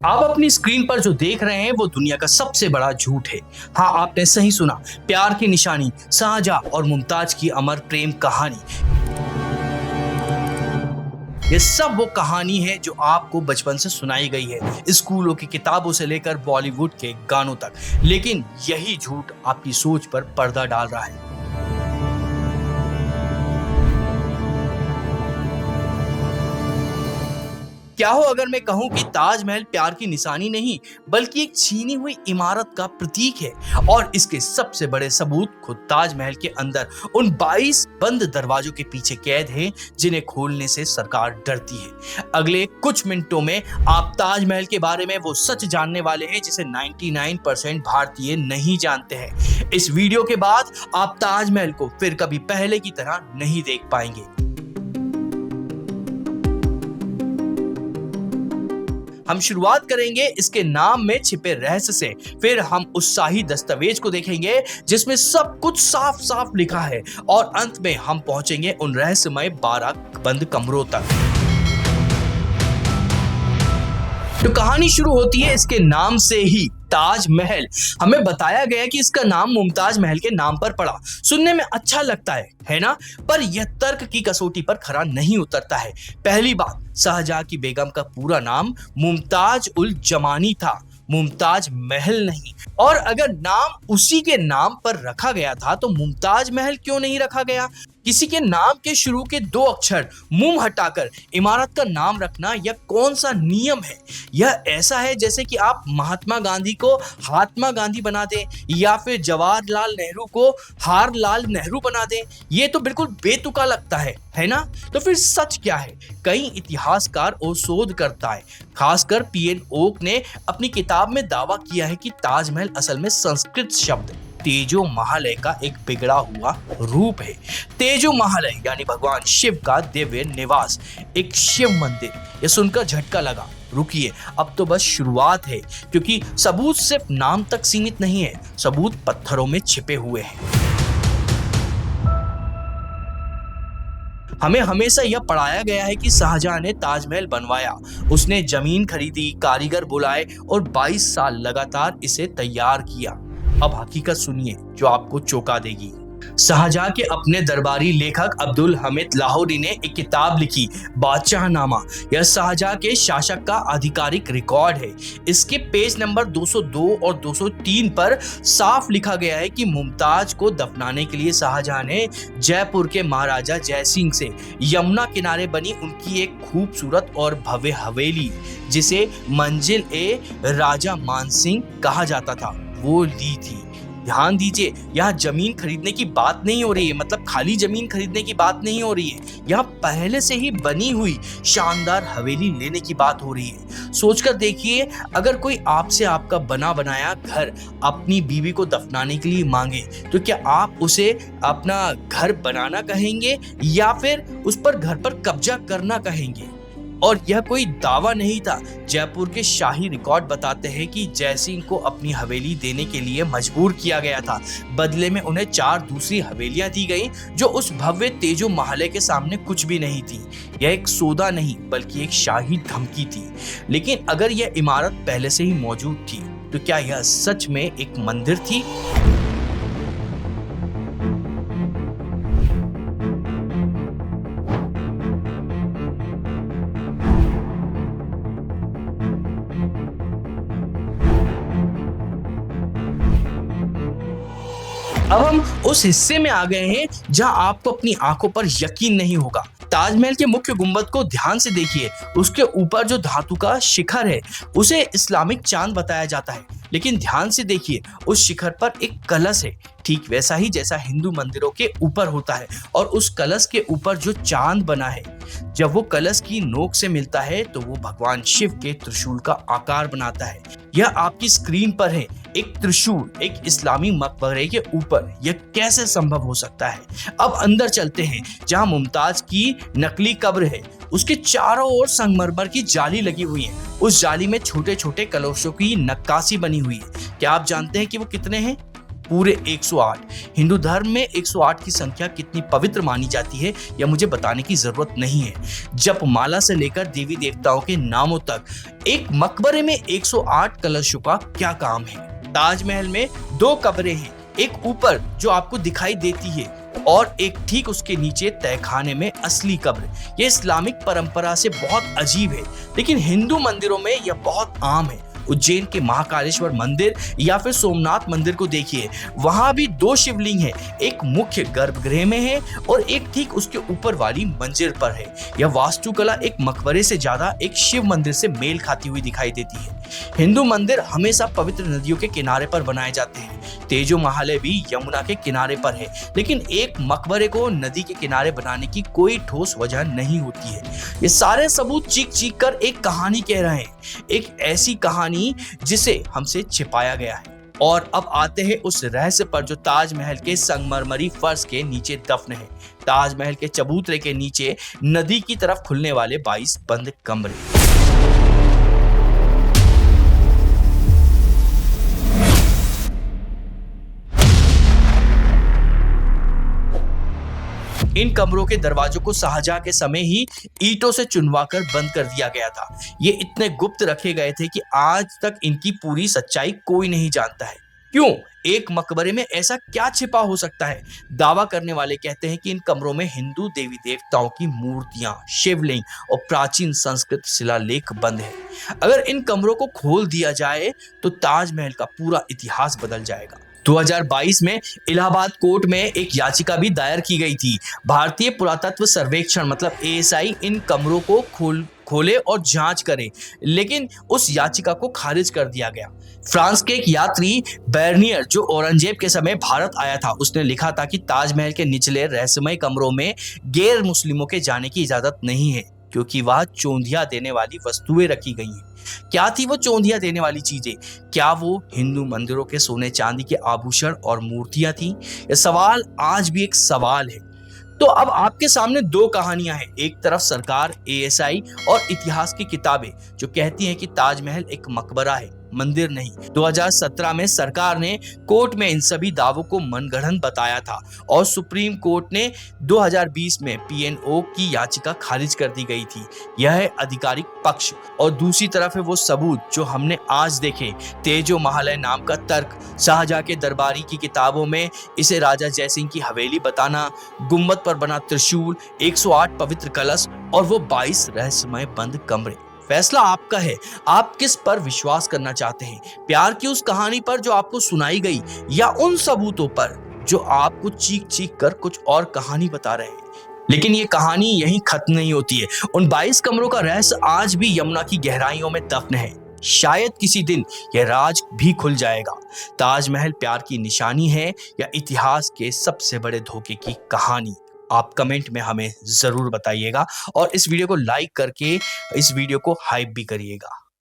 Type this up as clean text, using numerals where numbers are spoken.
आप अपनी स्क्रीन पर जो देख रहे हैं वो दुनिया का सबसे बड़ा झूठ है। हाँ, आपने सही सुना। प्यार की निशानी, शाहजहां और मुमताज की अमर प्रेम कहानी। ये सब वो कहानी है जो आपको बचपन से सुनाई गई है, स्कूलों की किताबों से लेकर बॉलीवुड के गानों तक। लेकिन यही झूठ आपकी सोच पर पर्दा डाल रहा है। क्या हो अगर मैं कहूं कि ताजमहल प्यार की निशानी नहीं बल्कि एक छीनी हुई इमारत का प्रतीक है। और इसके सबसे बड़े सबूत खुद ताजमहल के अंदर उन 22 बंद दरवाजों के पीछे कैद हैं जिन्हें खोलने से सरकार डरती है। अगले कुछ मिनटों में आप ताजमहल के बारे में वो सच जानने वाले हैं जिसे 99% भारतीय नहीं जानते हैं। इस वीडियो के बाद आप ताजमहल को फिर कभी पहले की तरह नहीं देख पाएंगे। हम शुरुआत करेंगे इसके नाम में छिपे रहस्य से, फिर हम उस शाही दस्तावेज को देखेंगे जिसमें सब कुछ साफ साफ लिखा है, और अंत में हम पहुंचेंगे उन रहस्यमय 12 बंद कमरों तक। तो कहानी शुरू होती है इसके नाम से ही, ताजमहल। हमें बताया गया कि इसका नाम मुमताज महल के नाम पर पड़ा। सुनने में अच्छा लगता है ना? पर यह तर्क की कसौटी पर खरा नहीं उतरता है। पहली बात, शाहजहां की बेगम का पूरा नाम मुमताज उल जमानी था, मुमताज महल नहीं। और अगर नाम उसी के नाम पर रखा गया था तो मुमताज महल क्यों नहीं रखा गया? किसी के नाम के शुरू के 2 अक्षर मुंह हटाकर इमारत का नाम रखना यह कौन सा नियम है? यह ऐसा है जैसे कि आप महात्मा गांधी को हात्मा गांधी बना दें या फिर जवाहरलाल नेहरू को हारलाल नेहरू बना दें। ये तो बिल्कुल बेतुका लगता है ना? तो फिर सच क्या है? कई इतिहासकार और शोधकर्ता, खासकर पीएन ओक ने अपनी किताब में दावा किया है कि ताजमहल असल में संस्कृत शब्द तेजो महालय का एक बिगड़ा हुआ रूप है। तेजो महालय यानी भगवान शिव का दिव्य निवास, एक शिव मंदिर। ये सुनकर झटका लगा। रुकिए, अब तो बस शुरुआत है, क्योंकि सबूत सिर्फ नाम तक सीमित नहीं है, सबूत पत्थरों में छिपे हुए हैं। हमें हमेशा यह पढ़ाया गया है कि शाहजहां ने ताजमहल बनवाया। उसने जमीन खरीदी, कारीगर बुलाए और 22 साल लगातार इसे तैयार किया। अब हकीकत सुनिए जो आपको चौंका देगी। शाहजहां के अपने दरबारी लेखक अब्दुल हमीद लाहौरी ने एक किताब लिखी, बादशाहनामा। यह शाहजहां के शासक का आधिकारिक रिकॉर्ड है। इसके पेज नंबर 202 और 203 पर साफ लिखा गया है कि मुमताज को दफनाने के लिए शाहजहां ने जयपुर के महाराजा जयसिंह से यमुना किनारे बनी उनकी एक खूबसूरत और भव्य हवेली, जिसे मंजिल ए राजा मानसिंह कहा जाता था, वो ली थी। ध्यान दीजिए, यहाँ जमीन खरीदने की बात नहीं हो रही है, मतलब खाली जमीन खरीदने की बात नहीं हो रही है। यहाँ पहले से ही बनी हुई शानदार हवेली लेने की बात हो रही है। सोचकर देखिए, अगर कोई आपसे आपका बना बनाया घर अपनी बीवी को दफनाने के लिए मांगे तो क्या आप उसे अपना घर बनाना कहेंगे या फिर उस पर घर पर कब्जा करना कहेंगे? और यह कोई दावा नहीं था। जयपुर के शाही रिकॉर्ड बताते हैं कि जयसिंह को अपनी हवेली देने के लिए मजबूर किया गया था। बदले में उन्हें 4 दूसरी हवेलियां दी गईं जो उस भव्य तेजो महालय के सामने कुछ भी नहीं थी। यह एक सौदा नहीं बल्कि एक शाही धमकी थी। लेकिन अगर यह इमारत पहले से ही मौजूद थी तो क्या यह सच में एक मंदिर थी? अब हम उस हिस्से में आ गए हैं जहां आपको अपनी आंखों पर यकीन नहीं होगा। ताजमहल के मुख्य गुंबद को ध्यान से देखिए। उसके ऊपर जो धातु का शिखर है उसे इस्लामिक चांद बताया जाता है, लेकिन ध्यान से देखिए, उस शिखर पर एक कलश है, ठीक वैसा ही जैसा हिंदू मंदिरों के ऊपर होता है। और उस कलश के ऊपर जो चांद बना है, जब वो कलश की नोक से मिलता है तो वो भगवान शिव के त्रिशूल का आकार बनाता है। यह आपकी स्क्रीन पर है, एक त्रिशूल एक इस्लामी मकबरे के ऊपर। यह कैसे संभव हो सकता है? अब अंदर चलते हैं जहां मुमताज की नकली कब्र है। उसके चारों ओर संगमरमर की जाली लगी हुई है। उस जाली में छोटे छोटे कलशों की नक्काशी बनी हुई है। क्या आप जानते हैं कि वो कितने हैं? पूरे 108। हिंदू धर्म में 108 की संख्या कितनी पवित्र मानी जाती है यह मुझे बताने की जरूरत नहीं है। जपमाला से लेकर देवी देवताओं के नामों तक एक मकबरे में 108 कलशों का क्या काम है? ताजमहल में 2 कब्रें हैं, एक ऊपर जो आपको दिखाई देती है और एक ठीक उसके नीचे तहखाने में असली कब्र। ये इस्लामिक परंपरा से बहुत अजीब है, लेकिन हिंदू मंदिरों में यह बहुत आम है। उज्जैन के महाकालेश्वर मंदिर या फिर सोमनाथ मंदिर को देखिए, वहां भी 2 शिवलिंग हैं, एक मुख्य गर्भगृह में है और एक ठीक उसके ऊपर वाली मंजिल पर है। यह वास्तुकला एक मकबरे से ज्यादा एक शिव मंदिर से मेल खाती हुई दिखाई देती है। हिंदू मंदिर हमेशा पवित्र नदियों के किनारे पर बनाए जाते हैं। तेजो महालय भी यमुना के किनारे पर है, लेकिन एक मकबरे को नदी के किनारे बनाने की कोई ठोस वजह नहीं होती है। ये सारे सबूत चीख चीख कर एक कहानी कह रहे हैं, एक ऐसी कहानी जिसे हमसे छिपाया गया है। और अब आते हैं उस रहस्य पर जो ताजमहल के संगमरमरी फर्श के नीचे दफन है। ताजमहल के चबूतरे के नीचे नदी की तरफ खुलने वाले 22 बंद कमरे। इन कमरों के दरवाजों को शाहजहां के समय ही ईंटों से चुनवाकर बंद कर दिया गया था। ये इतने गुप्त रखे गए थे कि आज तक इनकी पूरी सच्चाई कोई नहीं जानता है। क्यों? एक मकबरे में ऐसा क्या छिपा हो सकता है? दावा करने वाले कहते हैं कि इन कमरों में हिंदू देवी देवताओं की मूर्तियां, शिवलिंग और प्राचीन संस्कृत शिलालेख बंद है। अगर इन कमरों को खोल दिया जाए तो ताजमहल का पूरा इतिहास बदल जाएगा। 2022 में इलाहाबाद कोर्ट में एक याचिका भी दायर की गई थी। भारतीय पुरातत्व सर्वेक्षण मतलब ASI इन कमरों को खोले और जांच करे, लेकिन उस याचिका को खारिज कर दिया गया। फ्रांस के एक यात्री बेर्नियर जो औरंगजेब के समय भारत आया था, उसने लिखा था कि ताजमहल के निचले रहस्यमय कमरों में गैर मुस्लिमों के जाने की इजाजत नहीं है, क्योंकि वहां चौंधिया देने वाली वस्तुएं रखी गई हैं। क्या थी वो चौंधिया देने वाली चीजें? क्या वो हिंदू मंदिरों के सोने चांदी के आभूषण और मूर्तियां थी? यह सवाल आज भी एक सवाल है। तो अब आपके सामने 2 कहानियां हैं। एक तरफ सरकार, ASI और इतिहास की किताबें जो कहती हैं कि ताजमहल एक मकबरा है, मंदिर नहीं। 2017 में सरकार ने कोर्ट में इन सभी दावों को मनगढ़ंत बताया था और सुप्रीम कोर्ट ने 2020 में PNO की याचिका खारिज कर दी गई थी। यह है आधिकारिक पक्ष। और दूसरी तरफ है वो सबूत जो हमने आज देखे। तेजो महालय नाम का तर्क, शाहजहां के दरबारी की किताबों में इसे राजा जयसिंह की हवेली बताना, गुम्बद पर बना त्रिशूल, 108 पवित्र कलश और वो 22 रहस्यमय बंद कमरे। फैसला आपका है, आप किस पर विश्वास करना चाहते हैं? प्यार की उस कहानी पर जो आपको सुनाई गई, या उन सबूतों पर जो आपको चीख चीख कर कुछ और कहानी बता रहे हैं? लेकिन ये कहानी यहीं खत्म नहीं होती है। उन 22 कमरों का रहस्य आज भी यमुना की गहराइयों में दफन है। शायद किसी दिन यह राज भी खुल जाएगा। ताजमहल प्यार की निशानी है या इतिहास के सबसे बड़े धोखे की कहानी? आप कमेंट में हमें जरूर बताइएगा और इस वीडियो को लाइक करके इस वीडियो को हाइप भी करिएगा।